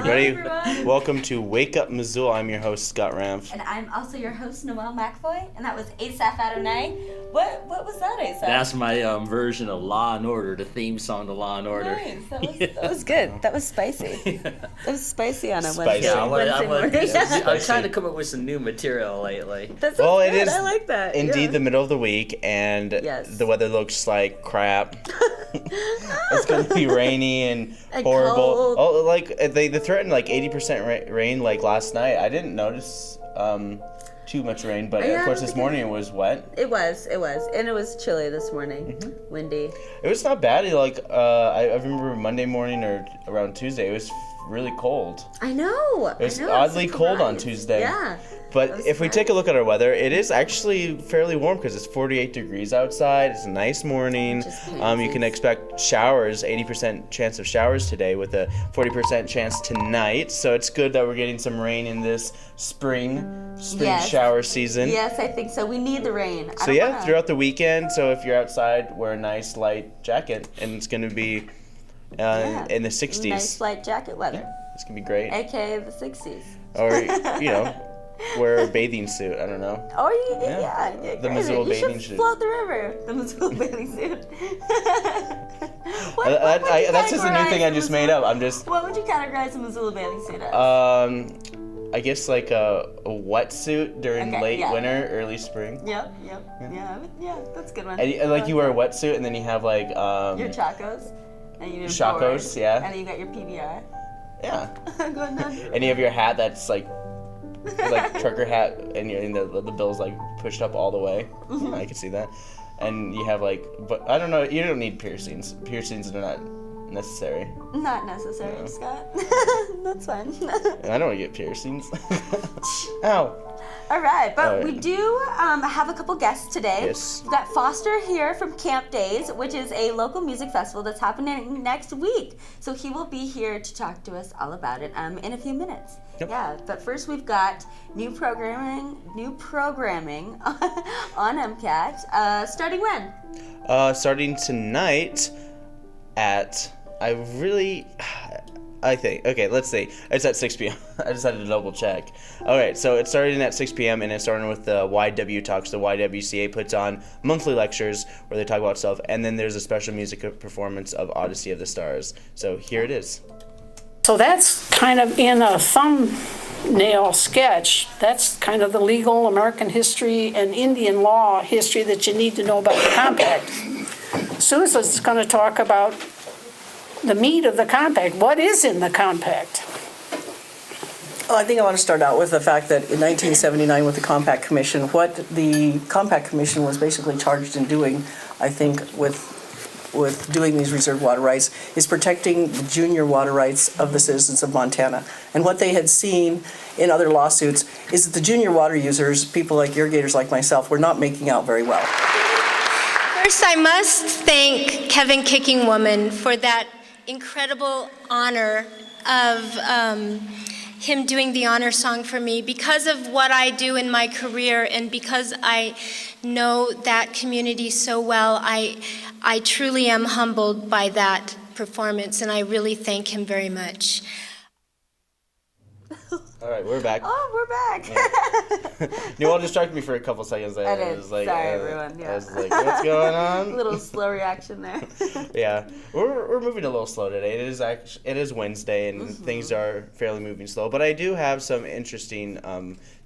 everybody. Welcome to Wake Up Missoula. I'm your host, Scott Ramf. And I'm also your host, Noelle McFoy, and that was Asaph Adonai. What was that, Asaph? That's my version of Law and Order, the theme song to Law and Order. Nice. That was good. That was spicy. That was spicy on a Spicy. Wednesday morning. I'm trying to come up with some new material lately. That's Well, good. it is I like that. indeed the middle of the week, and the weather looks like crap. It's going to be rainy and horrible. Cold. Oh, like they threatened like 80% rain like last night. I didn't notice too much rain, but of course this morning it was wet. It was, and it was chilly this morning, windy. It was not bad. I remember Monday morning or around Tuesday, it was really cold. I know. It was oddly cold on Tuesday. Yeah. But if we take a look at our weather, it is actually fairly warm because it's 48 degrees outside. It's a nice morning. You can expect showers, 80% chance of showers today with a 40% chance tonight. So it's good that we're getting some rain in this spring shower season. Yes, I think so. We need the rain. So throughout the weekend. So if you're outside, wear a nice light jacket, and it's going to be in the 60s. Nice light jacket weather. Yeah, it's going to be great. AKA the 60s. Or, wear a bathing suit. I don't know. Or yeah. The Missoula bathing suit. You should float the river. The Missoula bathing suit. That's just a new thing I just made up. What would you categorize a Missoula bathing suit as? I guess like a wetsuit during late winter, early spring. Yep. Yeah, that's a good one. And like you wear a wetsuit and then you have like your chacos. And you do chacos, yeah. And then you got your PBR. Yeah. Going down. And you have your hat that's like trucker hat, and the bill's like pushed up all the way. I can see that. And you have but I don't know. You don't need piercings. Piercings are not necessary. Not necessary, Scott. That's fine. I don't want to get piercings. Ow. All right, but we do have a couple guests today. Yes. We've got Foster here from Camp Daze, which is a local music festival that's happening next week. So he will be here to talk to us all about it in a few minutes. Yep. Yeah, but first we've got new programming on MCAT. Starting when? Starting tonight at let's see. It's at 6 p.m. I just had to double check. All right, so it's starting at 6 p.m. and it's starting with the YW Talks. The YWCA puts on monthly lectures where they talk about stuff, and then there's a special music performance of Odyssey of the Stars. So here it is. So that's kind of in a thumbnail sketch. That's kind of the legal American history and Indian law history that you need to know about the compact. Susan's going to talk about the meat of the compact. What is in the compact? Well, I think I want to start out with the fact that in 1979 with the Compact Commission, what the Compact Commission was basically charged in doing, I think, with doing these reserve water rights, is protecting the junior water rights of the citizens of Montana. And what they had seen in other lawsuits is that the junior water users, people like irrigators like myself, were not making out very well. First, I must thank Kevin Kicking Woman for that incredible honor of him doing the honor song for me. Because of what I do in my career and because I know that community so well, I truly am humbled by that performance, and I really thank him very much. All right, we're back. Oh, we're back. Noelle distracted me for a couple seconds there. I did. Sorry, everyone. Yeah. I was like, what's going on? A little slow reaction there. Yeah, we're moving a little slow today. It is Wednesday, and things are fairly moving slow. But I do have some interesting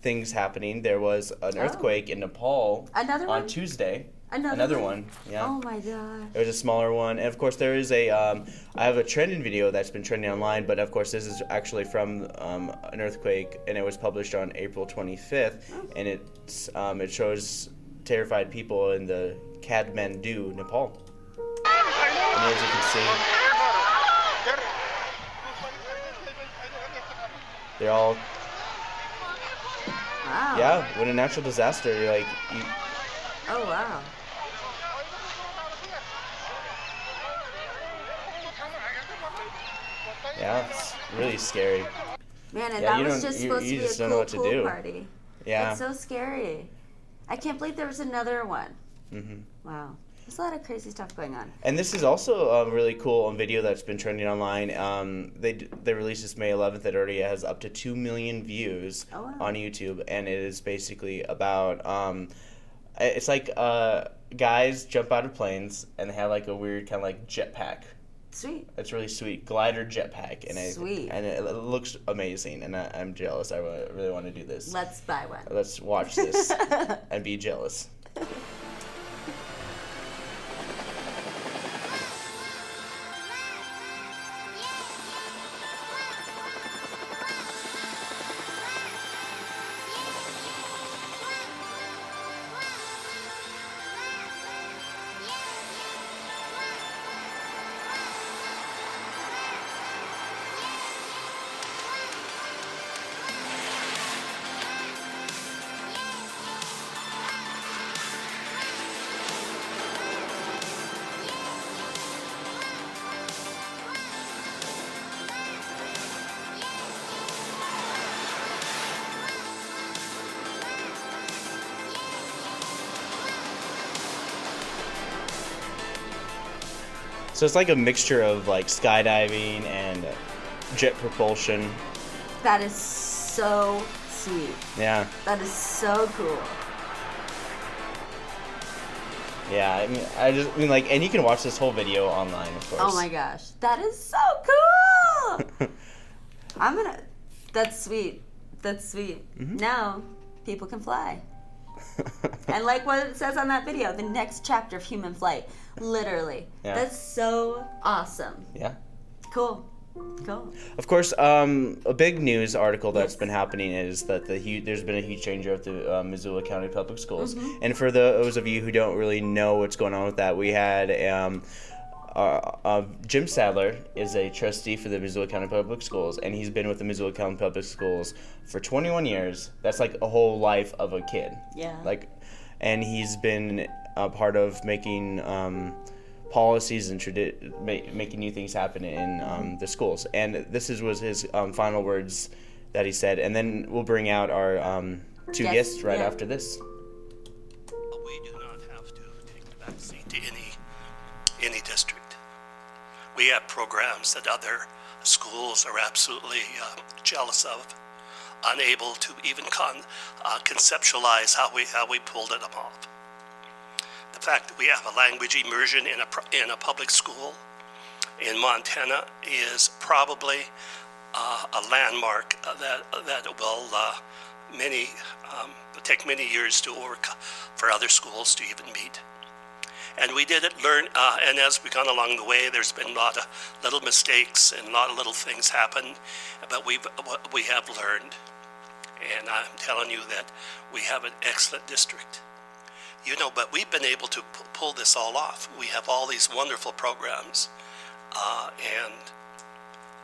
things happening. There was an earthquake in Nepal on Tuesday. Another one, yeah. Oh my gosh. It was a smaller one, and of course there is I have a trending video that's been trending online, but of course this is actually from an earthquake, and it was published on April 25th, and it shows terrified people in the Kathmandu, Nepal. And as you can see, they're all. Wow. Yeah, when a natural disaster, Oh wow. Yeah, it's really scary. Man, and that was just supposed to be a cool pool party. Yeah. It's so scary. I can't believe there was another one. Mm-hmm. Wow. There's a lot of crazy stuff going on. And this is also really cool on video that's been trending online. They released this May 11th. It already has up to 2 million views on YouTube, and it is basically about it's like guys jump out of planes and they have like a weird kind of like jetpack. Sweet. It's really sweet, glider jetpack, and it looks amazing. And I'm jealous. I really want to do this. Let's buy one. Let's watch this and be jealous. So it's like a mixture of like skydiving and jet propulsion. That is so sweet. Yeah. That is so cool. Yeah, I mean, like, and you can watch this whole video online, of course. Oh my gosh, that is so cool! That's sweet. That's sweet. Mm-hmm. Now, people can fly. And like what it says on that video, the next chapter of human flight. Literally. Yeah. That's so awesome. Yeah. Cool. Cool. Of course, a big news article that's been happening is that there's been a huge change at the Missoula County Public Schools. Mm-hmm. And for those of you who don't really know what's going on with that, we had Jim Sadler is a trustee for the Missoula County Public Schools, and he's been with the Missoula County Public Schools for 21 years. That's like a whole life of a kid. Yeah. And he's been a part of making policies and making new things happen in the schools. And this was his final words that he said. And then we'll bring out our two guests right after this. We do not have to take the back seat to any district. We have programs that other schools are absolutely jealous of, unable to even conceptualize how we pulled it off. The fact that we have a language immersion in a public school in Montana is probably a landmark that will take many years to overcome for other schools to even meet. And we did learn, and as we've gone along the way, there's been a lot of little mistakes and a lot of little things happen, but we have learned. And I'm telling you that we have an excellent district. But we've been able to pull this all off. We have all these wonderful programs, and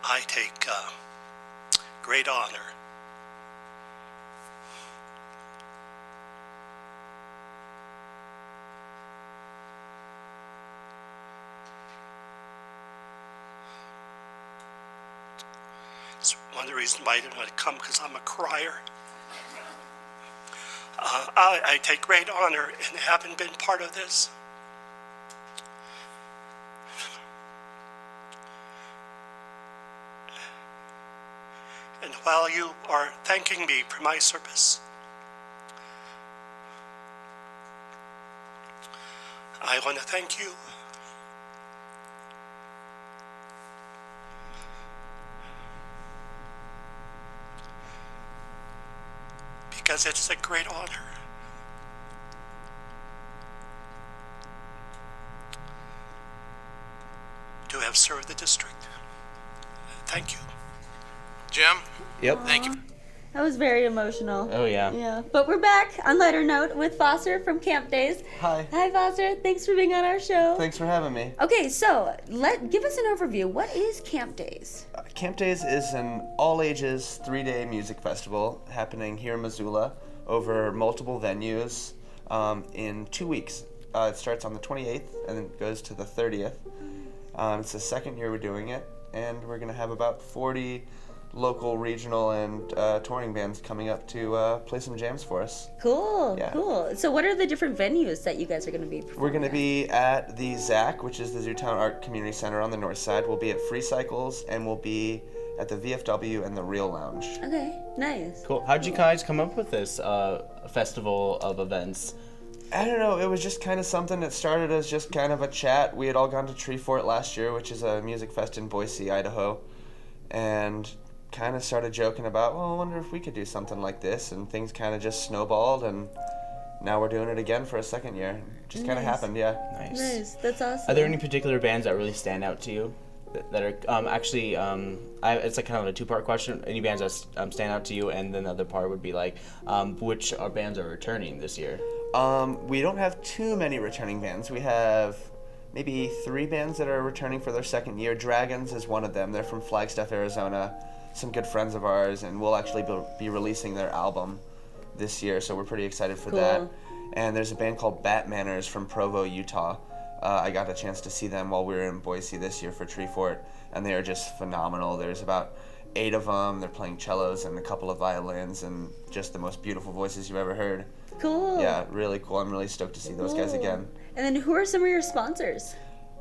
I take great honor. It's one of the reasons why I didn't want to come, because I'm a crier. I take great honor in having been part of this. And while you are thanking me for my service, I want to thank you. Because it's a great honor. To have served the district. Thank you. Jim? Yep. Thank you. That was very emotional. Oh, yeah. Yeah. But we're back on lighter note with Foster from Camp Daze. Hi. Hi, Foster. Thanks for being on our show. Thanks for having me. Okay, so give us an overview. What is Camp Daze? Camp Daze is an all-ages 3-day music festival happening here in Missoula over multiple venues in 2 weeks. It starts on the 28th and then goes to the 30th. It's the second year we're doing it, and we're going to have about 40 local, regional, and touring bands coming up to play some jams for us. Cool, Yeah. cool. So what are the different venues that you guys are going to be performing We're going to at? be at the ZACC, which is the Zootown Art Community Center on the north side. We'll be at Free Cycles, and we'll be at the VFW and the Real Lounge. Okay, nice. Cool. How'd you guys come up with this festival of events? I don't know, it was just kind of something that started as just kind of a chat. We had all gone to Tree Fort last year, which is a music fest in Boise, Idaho, and kind of started joking about, well, I wonder if we could do something like this, and things kind of just snowballed, and now we're doing it again for a second year. It just kind of Nice. happened, yeah. Nice. Nice, that's awesome. Are there any particular bands that really stand out to you? That are actually, it's like kind of a two-part question. Any bands that stand out to you, and then the other part would be like, which bands are returning this year? We don't have too many returning bands. We have maybe 3 bands that are returning for their second year. Dragons is one of them. They're from Flagstaff, Arizona. Some good friends of ours, and we'll actually be releasing their album this year, so we're pretty excited for that. Cool. And there's a band called Batmanners from Provo, Utah. I got a chance to see them while we were in Boise this year for Tree Fort, and they are just phenomenal. There's about 8 of them. They're playing cellos and a couple of violins, and just the most beautiful voices you've ever heard. Cool. Yeah, really cool. I'm really stoked to see those guys Cool. again. And then who are some of your sponsors?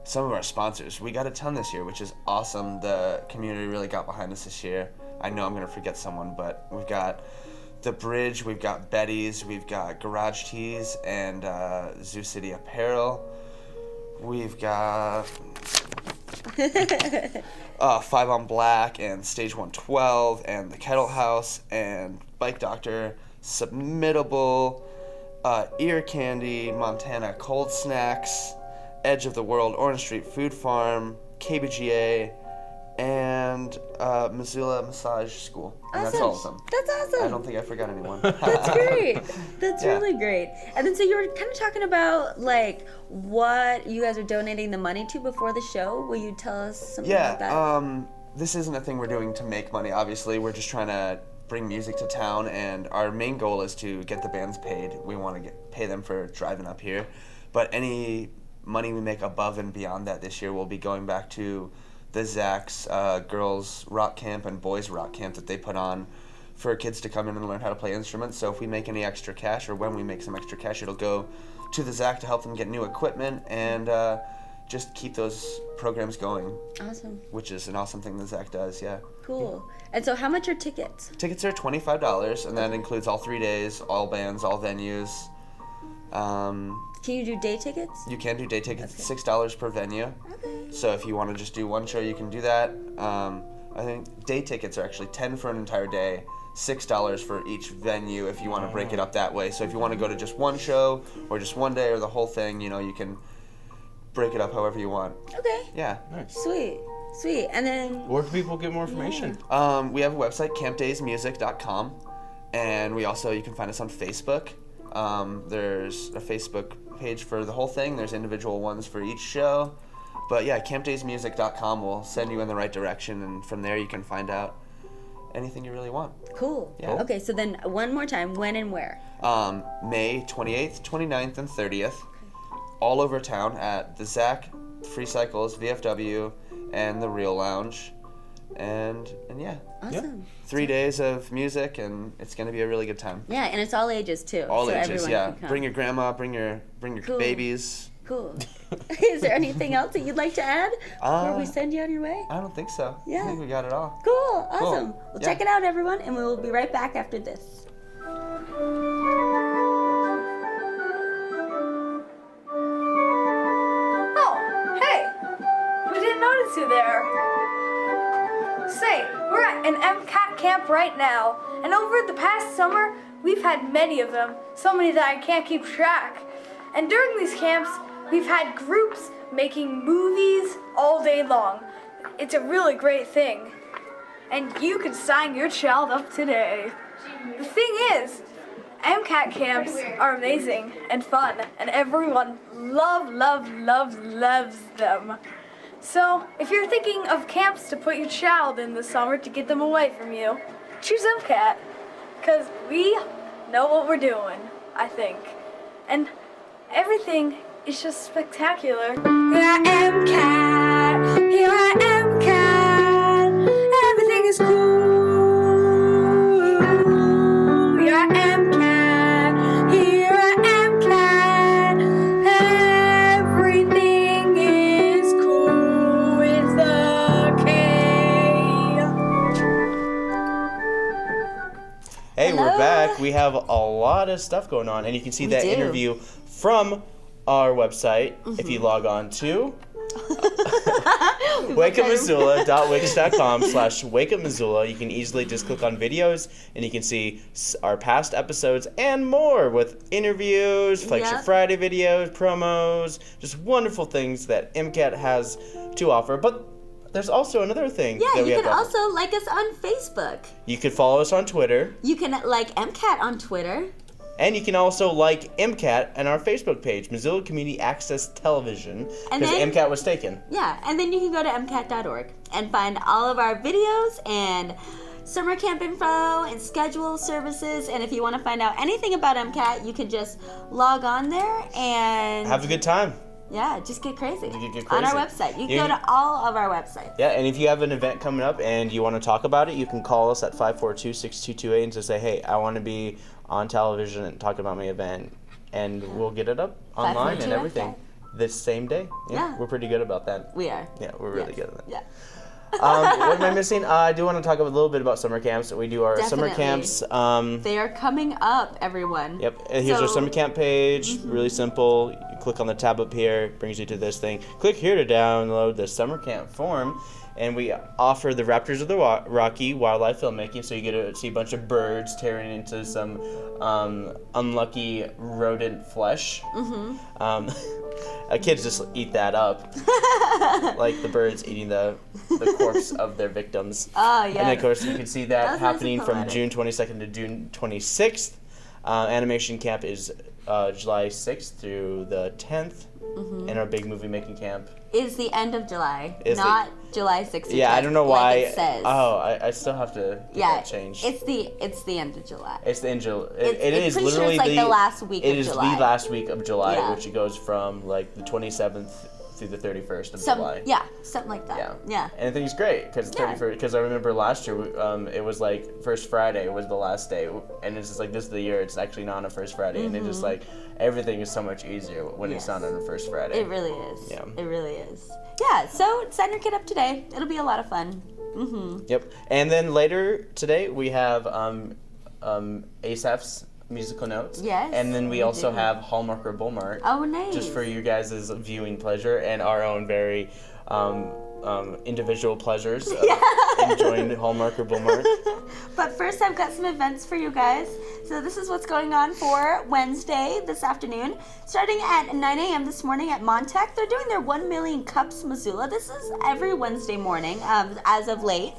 Some of our sponsors, we got a ton this year, which is awesome. The community really got behind us this year. I know I'm going to forget someone, but we've got The Bridge, we've got Betty's, we've got Garage Tees, and Zoo City Apparel. We've got 5 on Black, and Stage 112, and The Kettle House, and Bike Doctor, Submittable, Ear Candy, Montana Cold Snacks, Edge of the World, Orange Street Food Farm, KBGA, and Missoula Massage School. And that's all of them. That's awesome. I don't think I forgot anyone. That's great. That's Yeah. really great. And then so you were kind of talking about like what you guys are donating the money to before the show. Will you tell us something about that? Yeah, this isn't a thing we're doing to make money, obviously. We're just trying to bring music to town, and our main goal is to get the bands paid. We want to pay them for driving up here. But any money we make above and beyond that this year will be going back to the ZACC's girls rock camp and boys rock camp that they put on for kids to come in and learn how to play instruments. So if we make any extra cash, or when we make some extra cash, it'll go to the ZACC to help them get new equipment and just keep those programs going, Awesome. which is an awesome thing the ZACC does, yeah. Cool. And so how much are tickets? Tickets are $25, and that includes all 3 days, all bands, all venues. Can you do day tickets? You can do day tickets, $6 per venue. Okay. So if you want to just do one show, you can do that. I think day tickets are actually $10 for an entire day, $6 for each venue if you want to break it up that way. So if you want to go to just one show or just one day or the whole thing, you know, you can break it up however you want. Okay. Yeah. Nice. Sweet. Sweet. And then Where can people get more information? We have a website, campdaysmusic.com, and you can find us on Facebook. There's a Facebook page for the whole thing. There's individual ones for each show. But yeah, campdaysmusic.com will send you in the right direction, and from there you can find out anything you really want. cool. Yeah. Okay, so then one more time, when and where? May 28th, 29th, and 30th, all over town at the ZACC, Free Cycles, VFW, and the Real Lounge. And yeah, Awesome. 3 days of music, and it's going to be a really good time. Yeah, and it's all ages too. All so ages, everyone yeah. can come. Bring your grandma, bring your Cool. babies. Cool. Is there anything else that you'd like to add before we send you on your way? I don't think so. Yeah. I think we got it all. Cool. Awesome. Well, Yeah. check it out, everyone, and we will be right back after this. Oh, hey! We didn't notice you there. Say, we're at an MCAT camp right now, and over the past summer, we've had many of them, so many that I can't keep track. And during these camps, we've had groups making movies all day long. It's a really great thing. And you can sign your child up today. The thing is, MCAT camps are amazing and fun, and everyone loves them. So, if you're thinking of camps to put your child in this summer to get them away from you, choose MCAT, because we know what we're doing, I think. And everything is just spectacular. Here I am, cat. Here I am, cat. Everything is cool. Hey, we're back. We have a lot of stuff going on, and you can see that interview from our website if you log on to wakeupmissoula.wix.com/wakeupmissoula. You can easily just click on videos, and you can see our past episodes and more with interviews, Flagship Friday videos, promos, just wonderful things that MCAT has to offer. But there's also another thing. Yeah, that we you have can to also offer. like us on Facebook. You can follow us on Twitter. You can like MCAT on Twitter. And you can also like MCAT and our Facebook page, Missoula Community Access Television, because MCAT was taken. Yeah, and then you can go to MCAT.org and find all of our videos and summer camp info and schedule services. And if you want to find out anything about MCAT, you can just log on there and have a good time. Yeah, just get crazy. Get crazy. On our website. You can go to all of our websites. Yeah, and if you have an event coming up and you want to talk about it, you can call us at 542-6228 and just say, hey, I want to be on television and talk about my event. And we'll get it up online and everything this same day. Yeah, we're pretty good about that. We are. Yeah, we're really good at that. Yeah. What am I missing? I do want to talk a little bit about summer camps. We do our summer camps. They are coming up, everyone. Yep. Here's our summer camp page. Really simple. You click on the tab up here. Brings you to this thing. Click here to download the summer camp form. And we offer the Raptors of the Rocky wildlife filmmaking. So you get to see a bunch of birds tearing into some unlucky rodent flesh. Kids just eat that up. Like the birds eating the corpse of their victims. Oh, yeah. And of course you can see that happening nice from June 22nd to June 26th. Animation camp is July 6th through the 10th. And our big movie making camp is the end of July, not July 6th. Yeah, I don't know why. Like it says. Oh, I still have to get that changed. It's the end of July. It's the end of July. It is literally sure it's like the last week of July. It is the last week of July, which goes from like the 27th through the 31st of July. Yeah, something like that. Yeah. And I think it's great because 31st. Because I remember last year, it was like first Friday was the last day, and it's just like this is the year. It's actually not on a first Friday, and it's just like everything is so much easier when it's not on a first Friday. It really is. Yeah. It really is. Yeah. So sign your kid up today. It'll be a lot of fun. Yep. And then later today we have Asaph's musical notes. Yes. And then we also have Hallmark or Bullmark. Oh, nice. Just for you guys' viewing pleasure and our own very individual pleasures of enjoying Hallmark or Bullmark. But first, I've got some events for you guys. So this is what's going on for Wednesday this afternoon. Starting at 9 a.m. this morning at Montech, they're doing their 1 Million Cups Missoula. This is every Wednesday morning as of late.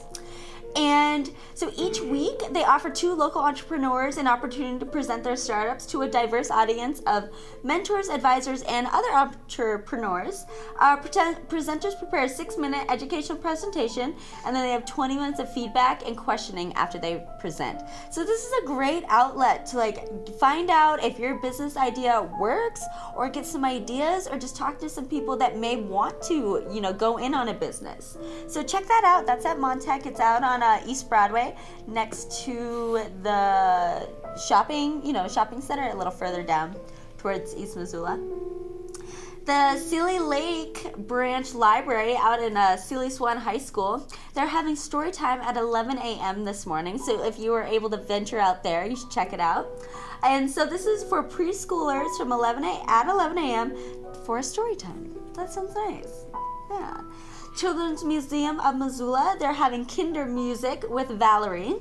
And so each week, they offer 2 local entrepreneurs an opportunity to present their startups to a diverse audience of mentors, advisors, and other entrepreneurs. Presenters prepare a 6-minute educational presentation, and then they have 20 minutes of feedback and questioning after they present. So this is a great outlet to find out if your business idea works, or get some ideas, or just talk to some people that may want to, go in on a business. So check that out. That's at Montech. It's out on East Broadway, next to the shopping center, a little further down towards East Missoula. The Sealy Lake Branch Library out in Sealy Swan High School, they're having story time at 11 a.m. this morning. So if you were able to venture out there, you should check it out. And so this is for preschoolers from 11 a.m. for a story time. That sounds nice. Yeah. Children's Museum of Missoula, they're having kinder music with Valerie.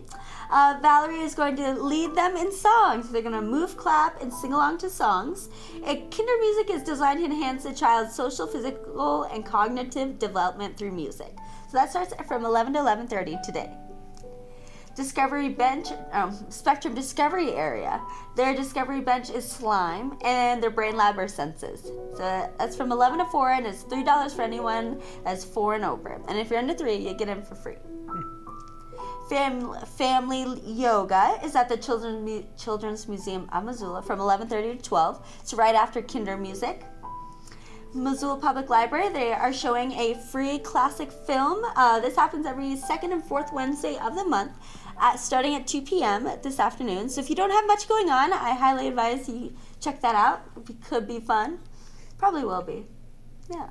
Valerie is going to lead them in songs. They're going to move, clap, and sing along to songs. Kinder music is designed to enhance a child's social, physical, and cognitive development through music. So that starts from 11 to 11:30 today. Discovery Bench, Spectrum Discovery Area. Their Discovery Bench is slime, and their Brain Lab are senses. So that's from 11 to 4, and it's $3 for anyone that's 4 and over. And if you're under 3, you get in for free. Family Yoga is at the Children's Museum of Missoula from 11:30 to 12. It's right after kinder music. Missoula Public Library, they are showing a free classic film. This happens every 2nd and 4th Wednesday of the month, starting at 2 p.m. this afternoon. So if you don't have much going on, I highly advise you check that out. It could be fun. Probably will be. Yeah.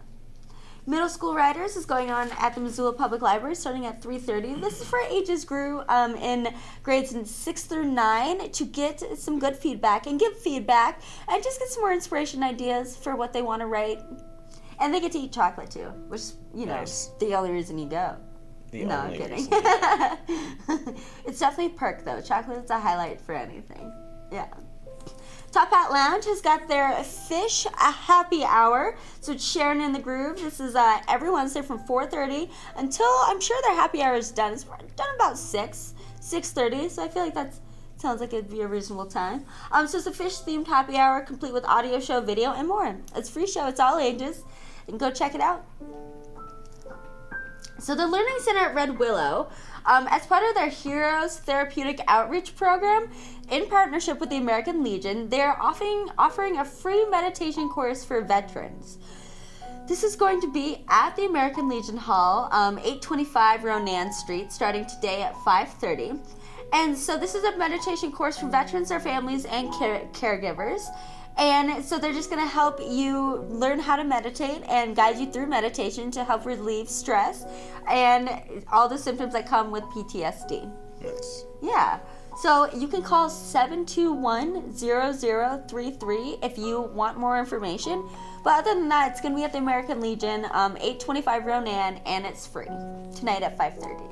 Middle School Riders is going on at the Missoula Public Library starting at 3:30. This is for ages group in grades 6 through 9 to get some good feedback and give feedback and just get some more inspiration ideas for what they want to write. And they get to eat chocolate too, which, Nice. the only reason you go. The No, I'm only kidding. reason. It's definitely a perk though. Chocolate is a highlight for anything. Yeah. Top Hat Lounge has got their fish happy hour. So it's Sharon in the Groove. This is every Wednesday from 4:30 until I'm sure their happy hour is done. It's done about 6:30. So I feel like that sounds like it'd be a reasonable time. So it's a fish themed happy hour complete with audio show, video, and more. It's a free show. It's all ages. You can go check it out. So the Learning Center at Red Willow, as part of their Heroes Therapeutic Outreach Program, in partnership with the American Legion, they're offering a free meditation course for veterans. This is going to be at the American Legion Hall, 825 Ronan Street, starting today at 5:30. And so this is a meditation course for veterans, their families, and caregivers. And so they're just going to help you learn how to meditate and guide you through meditation to help relieve stress and all the symptoms that come with PTSD. Nice. Yeah. So you can call 721-0033 if you want more information. But other than that, it's going to be at the American Legion, 825 Ronan, and it's free tonight at 5:30.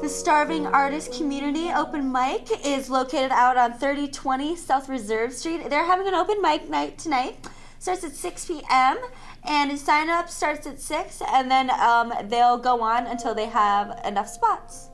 The Starving Artist Community Open Mic is located out on 3020 South Reserve Street. They're having an open mic night tonight. Starts at 6 p.m. and sign up starts at 6, and then they'll go on until they have enough spots.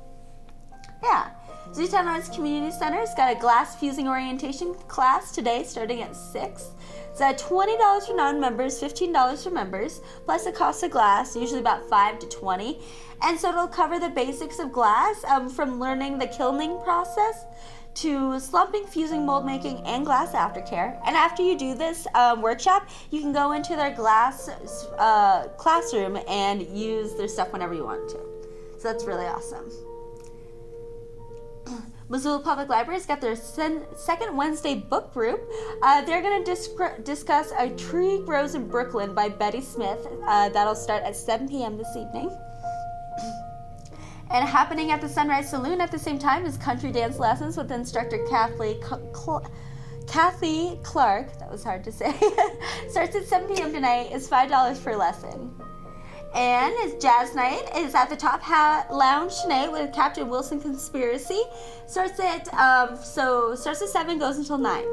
Yeah. Zootown Arts Community Center has got a glass fusing orientation class today starting at 6. It's at $20 for non-members, $15 for members, plus the cost of glass, usually about $5 to $20. And so it'll cover the basics of glass, from learning the kilning process to slumping, fusing, mold making, and glass aftercare. And after you do this workshop, you can go into their glass classroom and use their stuff whenever you want to. So that's really awesome. Missoula Public Library's got their second Wednesday book group. They're going to discuss A Tree Grows in Brooklyn by Betty Smith. That'll start at 7 p.m. this evening. And happening at the Sunrise Saloon at the same time is country dance lessons with instructor Kathy Clark. That was hard to say. Starts at 7 p.m. tonight. Is $5 per lesson. And his jazz night is at the Top Hat Lounge tonight with Captain Wilson Conspiracy. Starts at 7, goes until 9.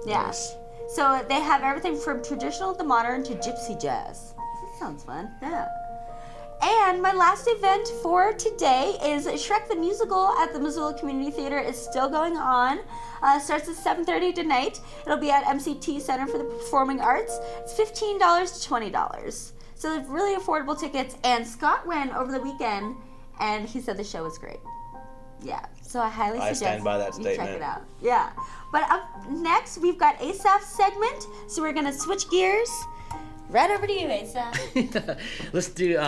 Yeah. Nice. So they have everything from traditional to modern to gypsy jazz. That sounds fun. Yeah. And my last event for today is Shrek the Musical at the Missoula Community Theater is still going on. Starts at 7:30 tonight. It'll be at MCT Center for the Performing Arts. It's $15 to $20. So really affordable tickets. And Scott went over the weekend, and he said the show was great. Yeah, so I highly suggest stand by that you statement. check it out. Yeah, but up next we've got Asaph's segment. So we're gonna switch gears. Right over to you, Asaph. Let's do,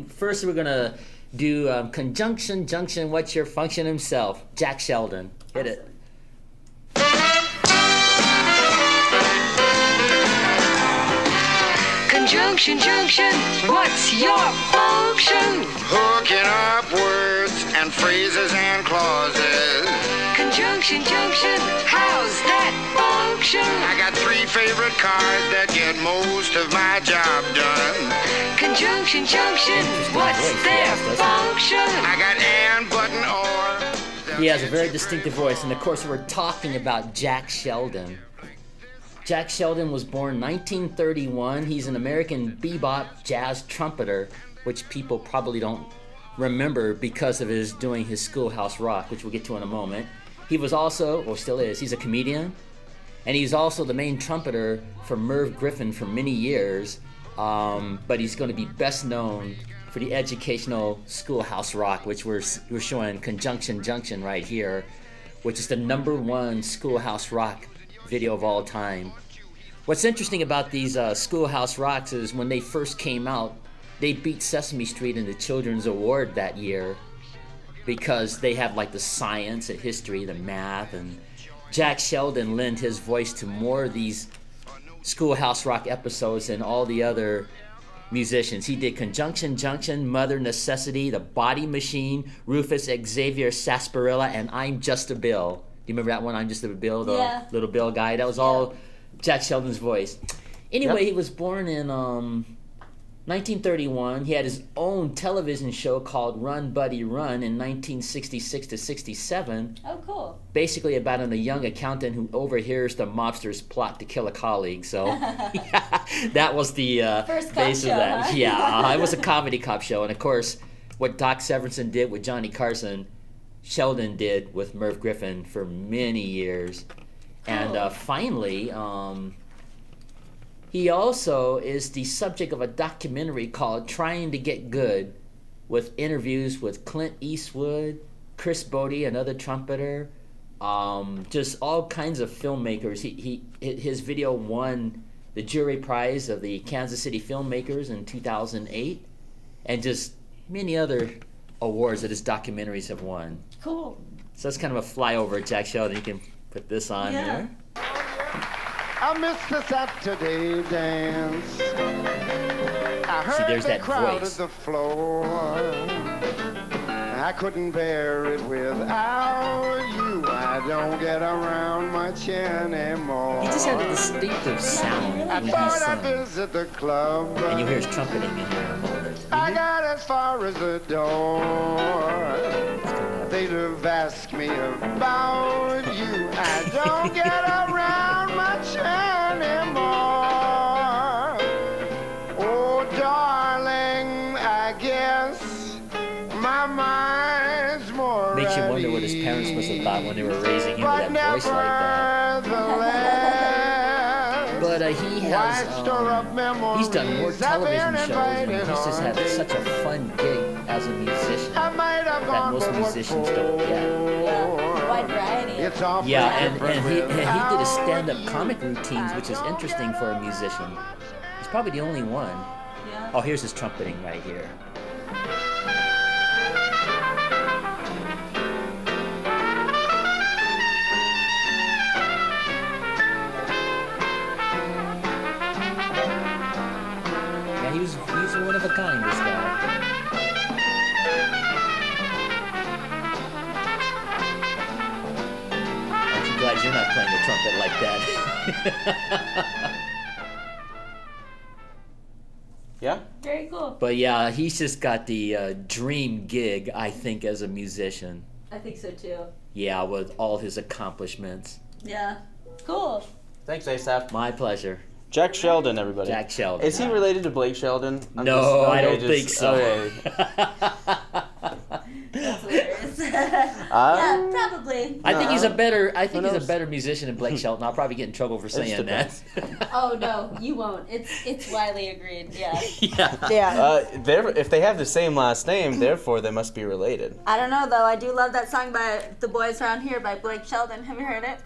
first we're going to do conjunction, junction, what's your function himself? Jack Sheldon. Hit it. Conjunction, junction, what's your function? Hooking up words and phrases and clauses. Conjunction, junction, how's that function? I got 3 favorite cars that get most of my job done. Conjunction, junction, what's their function? I got and, button, or. He has a very distinctive voice, and of course we're talking about Jack Sheldon. Jack Sheldon was born 1931. He's an American bebop jazz trumpeter, which people probably don't remember because of his doing his Schoolhouse Rock, which we'll get to in a moment. He was also, or still is, he's a comedian, and he's also the main trumpeter for Merv Griffin for many years, but he's going to be best known for the educational Schoolhouse Rock, which we're showing Conjunction Junction right here, which is the #1 Schoolhouse Rock video of all time. What's interesting about these Schoolhouse Rocks is when they first came out, they beat Sesame Street in the Children's Award that year because they have like the science and history, the math, and Jack Sheldon lent his voice to more of these Schoolhouse Rock episodes than all the other musicians. He did Conjunction Junction, Mother Necessity, The Body Machine, Rufus Xavier Sarsaparilla, and I'm Just a Bill. Do you remember that one, I'm Just a Bill, the little Bill guy? That was all Jack Sheldon's voice. Anyway, he was born in 1931. He had his own television show called Run Buddy Run in 1966 to 67. Oh, cool. Basically about a young accountant who overhears the mobster's plot to kill a colleague. So that was the First cop base show, of that. huh? Yeah, it was a comedy cop show. And of course, what Doc Severinsen did with Johnny Carson, Sheldon did with Merv Griffin for many years. Cool. And finally, he also is the subject of a documentary called Trying to Get Good, with interviews with Clint Eastwood, Chris Bodie, another trumpeter, just all kinds of filmmakers. His video won the jury prize of the Kansas City Filmmakers in 2008, and just many other awards that his documentaries have won. Cool. So that's kind of a flyover at Jack Sheldon. You can put this on here. I missed the Saturday dance. I heard there's the that crowd voice. at the floor. I couldn't bear it without you. I don't get around much anymore. He just had a distinctive sound I when he thought I'd sung. visit the club. And you hear his trumpeting in here in a moment. I got as far as the door. They'd have asked me about you. I don't get around much anymore. Oh, darling, I guess my mind's more Makes you at wonder what his parents must have thought when they were raising him with But that voice like that. nevertheless, But he has, why store up he's done more memories I've been television shows, and he's invited just had on such a fun gig as a musician I might have that gone, most but what musicians don't get. Yeah, wide variety. It's awfully Yeah, and different he did without his stand-up you. comic routines, which is interesting for a musician. He's probably the only one. Yeah. Oh, here's his trumpeting right here. Yeah, he's one of a kind, this guy. Aren't you glad you're not playing the trumpet like that? Yeah? Very cool. But yeah, he's just got the dream gig, I think, as a musician. I think so too. Yeah, with all his accomplishments. Yeah. Cool. Thanks, Asaph. My pleasure. Jack Sheldon, everybody. Jack Sheldon. Is he related to Blake Sheldon? No, I don't think so. Okay. That's hilarious. Yeah, probably. I think he's a better. I think Who he's a knows? better musician than Blake Shelton. I'll probably get in trouble for saying that. Oh no, you won't. It's widely agreed. Yeah. Yeah. Yeah. If they have the same last name, therefore they must be related. I don't know though. I do love that song by The Boys Around Here by Blake Sheldon. Have you heard it?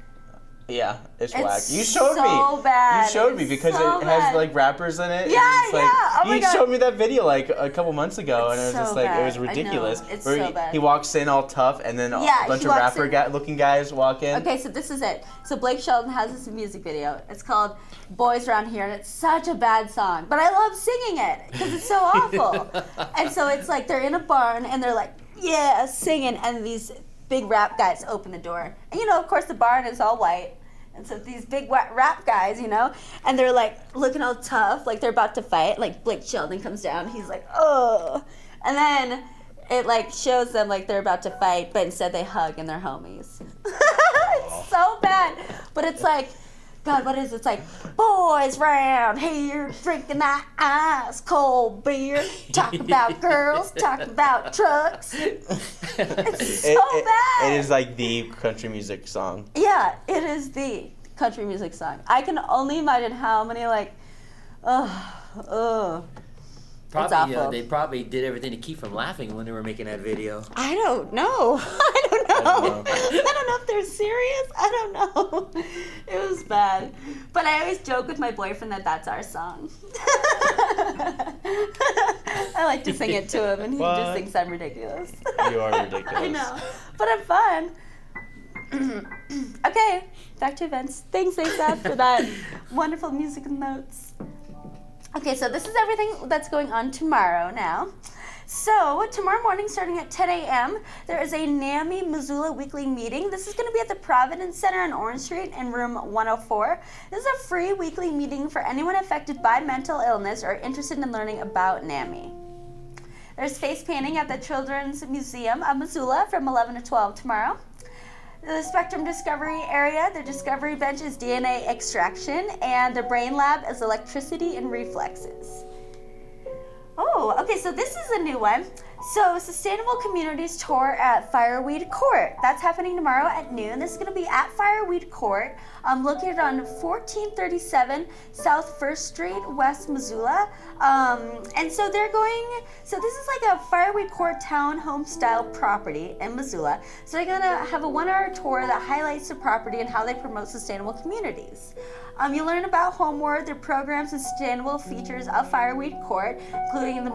Yeah, it's It's whack. You showed so me. bad. You showed me It's because so it has bad. like rappers in it. and Yeah, it's like, yeah. Oh my you God. showed me that video like a couple months ago, and it was It's just so like it was bad. I know. ridiculous. It's Where so bad. he walks in all tough, and then Yeah, a bunch he of walks rapper in- looking guys walk in. Okay, so this is it. So Blake Sheldon has this music video. It's called Boys Around Here, and it's such a bad song. But I love singing it because it's so awful. And so it's like they're in a barn, and they're like, yeah, singing, and these big rap guys open the door. And, you know, of course, the barn is all white. And so these big rap guys, you know, and they're like looking all tough, like they're about to fight. Like Blake Sheldon comes down, he's like, oh. And then it like shows them like they're about to fight, but instead they hug and they're homies. It's so bad. But it's like, God, what is it? It's like, boys round here drinking that ice cold beer, talk about girls, talk about trucks. It's so bad. It is like the country music song. Yeah, it is the country music song. I can only imagine how many like, Probably, awful. they probably did everything to keep from laughing when they were making that video. I don't know. I don't know. I don't know if they're serious. I don't know. It was bad. But I always joke with my boyfriend that that's our song. I like to sing it to him, and he What? just thinks I'm ridiculous. You are ridiculous. I know. But I'm fun. Okay, back to events. Thanks, Asaph, for that wonderful musical notes. Okay, so this is everything that's going on tomorrow now. So, tomorrow morning, starting at 10 a.m., there is a NAMI Missoula weekly meeting. This is going to be at the Providence Center on Orange Street in room 104. This is a free weekly meeting for anyone affected by mental illness or interested in learning about NAMI. There's face painting at the Children's Museum of Missoula from 11 to 12 tomorrow. The Spectrum Discovery area, the Discovery Bench is DNA extraction, and the Brain Lab is electricity and reflexes. Oh, okay, so this is a new one. So, Sustainable Communities Tour at Fireweed Court. That's happening tomorrow at noon. This is going to be at Fireweed Court, located on 1437 South 1st Street, West Missoula. And so this is like a Fireweed Court townhome style property in Missoula. So they're going to have a 1-hour tour that highlights the property and how they promote sustainable communities. You'll learn about Homeward, their programs and sustainable features of Fireweed Court, including the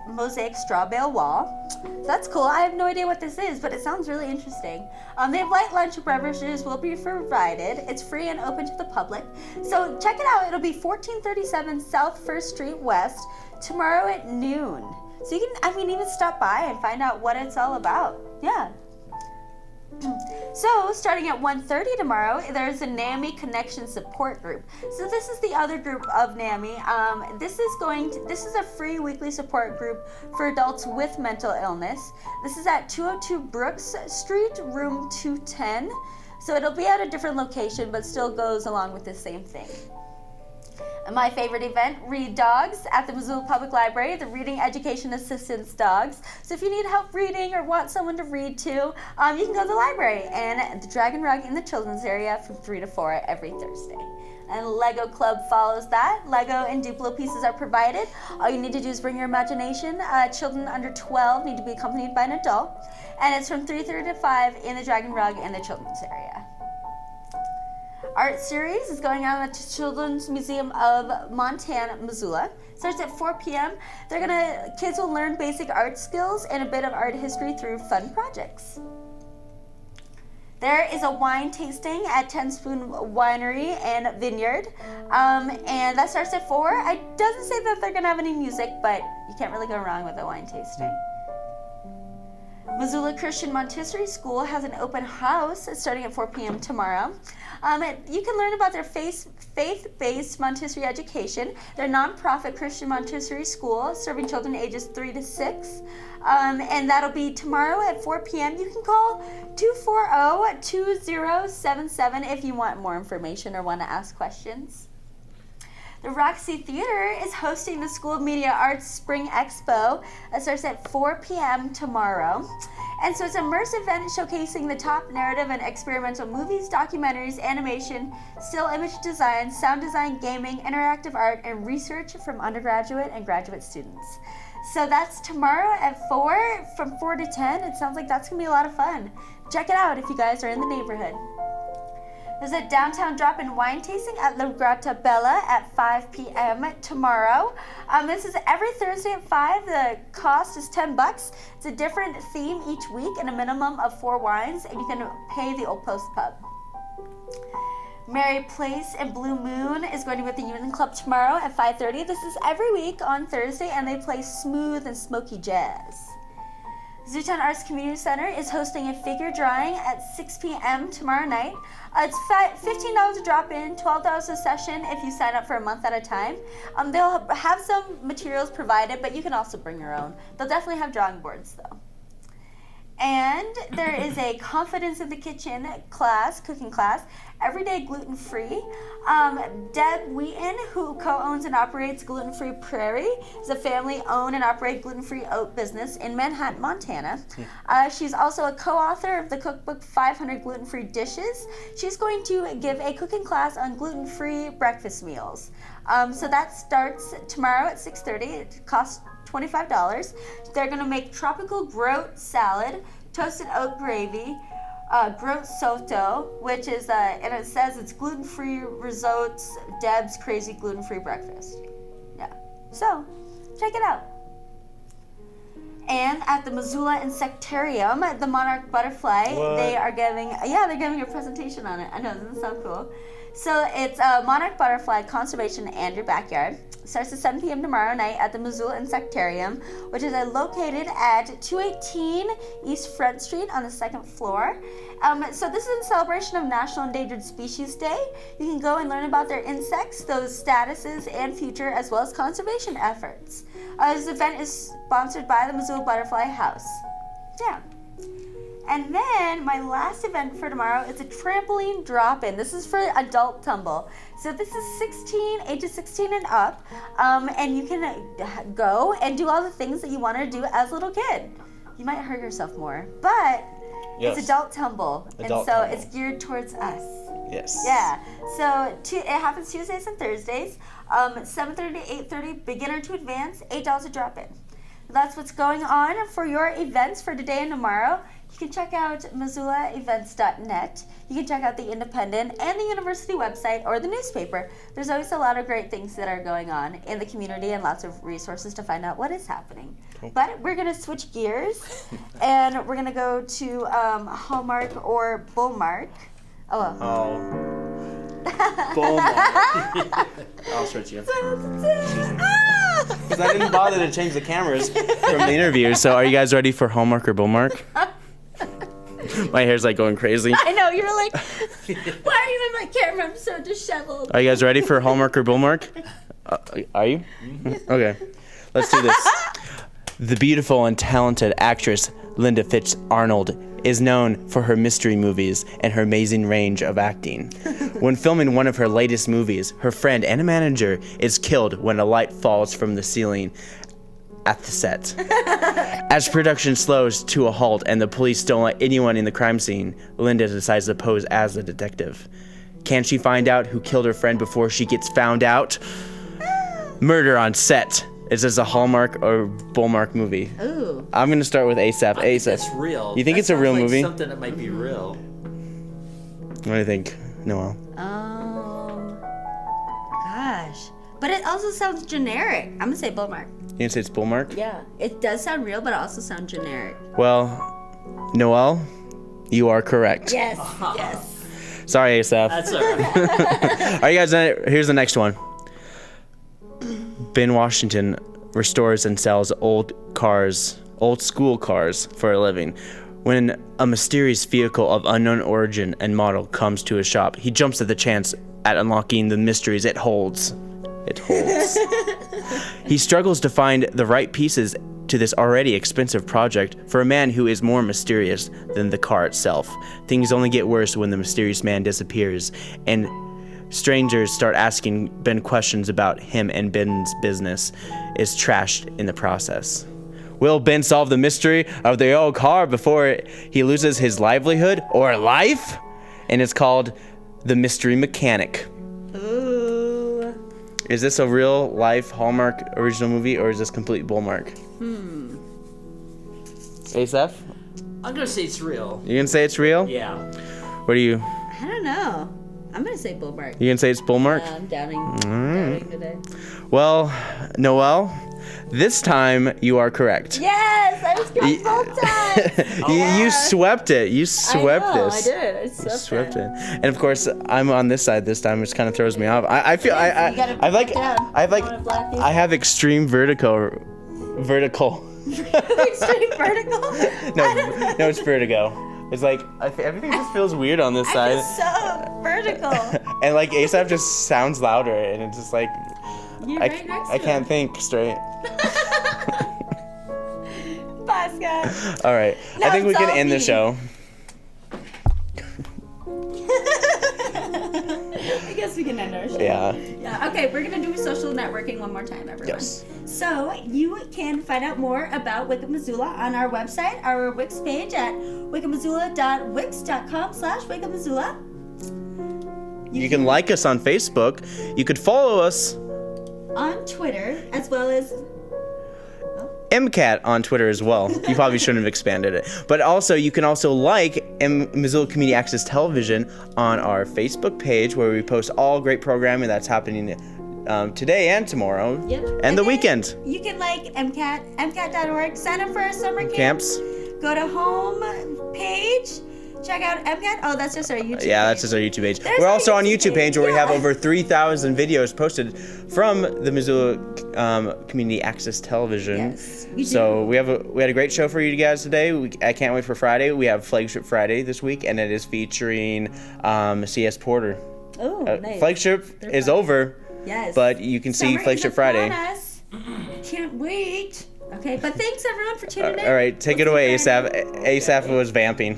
mosaic straw bale wall. So that's cool. I have no idea what this is, but it sounds really interesting. They have light lunch and beverages will be provided. It's free and open to the public. So check it out. It'll be 1437 South 1st Street West tomorrow at noon. So you can, even stop by and find out what it's all about. Yeah. So, starting at 1:30 tomorrow, there's a NAMI Connection Support Group. So this is the other group of NAMI. This is a free weekly support group for adults with mental illness. This is at 202 Brooks Street, room 210. So it'll be at a different location, but still goes along with the same thing. My favorite event, Read Dogs at the Missoula Public Library, the Reading Education Assistance Dogs. So if you need help reading or want someone to read to, you can go to the library and the Dragon Rug in the children's area from 3 to 4 every Thursday. And Lego Club follows that. Lego and Duplo pieces are provided. All you need to do is bring your imagination. Children under 12 need to be accompanied by an adult. And it's from 3:30 to 5 in the Dragon Rug in the children's area. Art series is going on at the Children's Museum of Montana, Missoula. Starts at 4 p.m. Kids will learn basic art skills and a bit of art history through fun projects. There is a wine tasting at 10 Spoon Winery and Vineyard, and that starts at 4. It doesn't say that they're going to have any music, but you can't really go wrong with a wine tasting. Missoula Christian Montessori School has an open house starting at 4 p.m. tomorrow. You can learn about their faith-based Montessori education. They're a nonprofit Christian Montessori school serving children ages 3 to 6. And that'll be tomorrow at 4 p.m. You can call 240-2077 if you want more information or want to ask questions. The Roxy Theater is hosting the School of Media Arts Spring Expo. It starts at 4 p.m. tomorrow. And so it's an immersive event showcasing the top narrative and experimental movies, documentaries, animation, still image design, sound design, gaming, interactive art, and research from undergraduate and graduate students. So that's tomorrow at 4, from 4 to 10. It sounds like that's going to be a lot of fun. Check it out if you guys are in the neighborhood. There's a downtown drop-in wine tasting at La Grata Bella at 5 p.m. tomorrow. This is every Thursday at 5. The cost is $10. It's a different theme each week and a minimum of 4 wines, and you can pay the Old Post Pub. Mary Place and Blue Moon is going to be at the Union Club tomorrow at 5:30. This is every week on Thursday, and they play smooth and smoky jazz. Zootown Arts Community Center is hosting a figure drawing at 6 p.m. tomorrow night. It's $15 to drop in, $12 a session if you sign up for a month at a time. They'll have some materials provided, but you can also bring your own. They'll definitely have drawing boards, though. And there is a Confidence in the Kitchen class, cooking class, everyday gluten-free. Deb Wheaton, who co-owns and operates Gluten-Free Prairie, is a family-owned and operated gluten-free oat business in Manhattan, Montana. She's also a co-author of the cookbook 500 Gluten-Free Dishes. She's going to give a cooking class on gluten-free breakfast meals. So that starts tomorrow at 6:30. It costs $25. They're going to make tropical groat salad, toasted oat gravy, groat soto, which is, and it says it's gluten-free risottos, Deb's Crazy Gluten-Free Breakfast. Yeah. So, check it out. And at the Missoula Insectarium, the monarch butterfly, they're giving a presentation on it. I know, doesn't it sound cool? So it's a monarch butterfly conservation and your backyard. Starts at 7 p.m. tomorrow night at the Missoula Insectarium, which is located at 218 East Front Street on the 2nd floor. So this is in celebration of National Endangered Species Day. You can go and learn about their insects, those statuses and future, as well as conservation efforts. This event is sponsored by the Missoula Butterfly House. Yeah. And then my last event for tomorrow is a trampoline drop-in. This is for adult tumble. So this is ages 16 and up, and you can go and do all the things that you want to do as a little kid. You might hurt yourself more, but it's adult tumble, it's geared towards us. Yes. Yeah. So it happens Tuesdays and Thursdays, 7:30 to 8:30, beginner to advanced, $8 a drop-in. That's what's going on for your events for today and tomorrow. You can check out MissoulaEvents.net. You can check out the Independent and the University website or the newspaper. There's always a lot of great things that are going on in the community and lots of resources to find out what is happening. Cool. But we're going to switch gears and we're going to go to Hallmark or Bullmark. Bullmark. I'll switch you. Because I didn't bother to change the cameras from the interview. So are you guys ready for Hallmark or Bullmark? My hair's like going crazy. I know, you're like, why are you in my camera? I'm so disheveled. Are you guys ready for Hallmark or Bullmark? Are you? Okay, let's do this. The beautiful and talented actress Linda Fitz-Arnold is known for her mystery movies and her amazing range of acting. When filming one of her latest movies, her friend and a manager is killed when a light falls from the ceiling at the set. As production slows to a halt and the police don't let anyone in the crime scene, Linda decides to pose as a detective. Can she find out who killed her friend before she gets found out? Murder on Set. Is this a Hallmark or Bullmark movie? Ooh. I'm gonna start with Asaph. Asaph. That's real. You think it's a real like movie? Something that might be real. What do you think, Noelle? Gosh. But it also sounds generic. I'm gonna say Bullmark. You gonna say it's Bullmark? Yeah. It does sound real, but it also sounds generic. Well, Noelle, you are correct. Yes. Yes. Sorry, Asaph. That's all right. Are you guys ready? Here's the next one. Ben Washington restores and sells old school cars for a living. When a mysterious vehicle of unknown origin and model comes to his shop, he jumps at the chance at unlocking the mysteries it holds. He struggles to find the right pieces to this already expensive project for a man who is more mysterious than the car itself. Things only get worse when the mysterious man disappears, and strangers start asking Ben questions about him, and Ben's business is trashed in the process. Will Ben solve the mystery of the old car before he loses his livelihood or life? And it's called The Mystery Mechanic. Ooh. Is this a real life Hallmark original movie, or is this complete Bullmark? Asaph? I'm gonna say it's real. You gonna say it's real? Yeah. What are you? I don't know. I'm gonna say Bullmark. You gonna say it's Bullmark? Yeah, I'm doubting today. Well, Noelle, this time you are correct. Yes, I was correct both times. You swept it. You swept this. I did. I swept it. And of course, I'm on this side this time, which kind of throws me off. I feel I have extreme vertical. Extreme vertical? No, it's vertigo. It's like everything just feels weird on this side. It's so vertical. And like Asaph just sounds louder, and it's just like I can't think straight. Bye, Scott. All right, I think we can end the show. I guess we can end our show. Yeah. Okay, we're gonna do social networking one more time, everyone. Yes. So you can find out more about Wake Up Missoula on our website, our Wix page at wakeupmissoula.wix.com/wakeupmissoula. You can like us on Facebook. You could follow us on Twitter, as well as MCAT on Twitter as well. You probably shouldn't have expanded it. But also, you can also like Missoula Community Access Television on our Facebook page, where we post all great programming that's happening today and tomorrow, Yep. and the then weekend. You can like MCAT.org, sign up for our summer Camps. Go to home page, check out MCAT. Oh, that's just our YouTube page. Yeah, that's just our YouTube page. There's We're our also on YouTube YouTube page where we have yeah. over 3,000 videos posted from the Missoula Community Access Television. Yes, we do. So we had a great show for you guys today. I can't wait for Friday. We have Flagship Friday this week, and it is featuring C.S. Porter. Oh, nice. Flagship They're is fun. over, Yes. but you can see Summer Flagship is upon Friday. us. Can't wait. Okay, but thanks everyone for tuning in. All right, take it We'll see away, you Asaph. Friday. Asaph was vamping.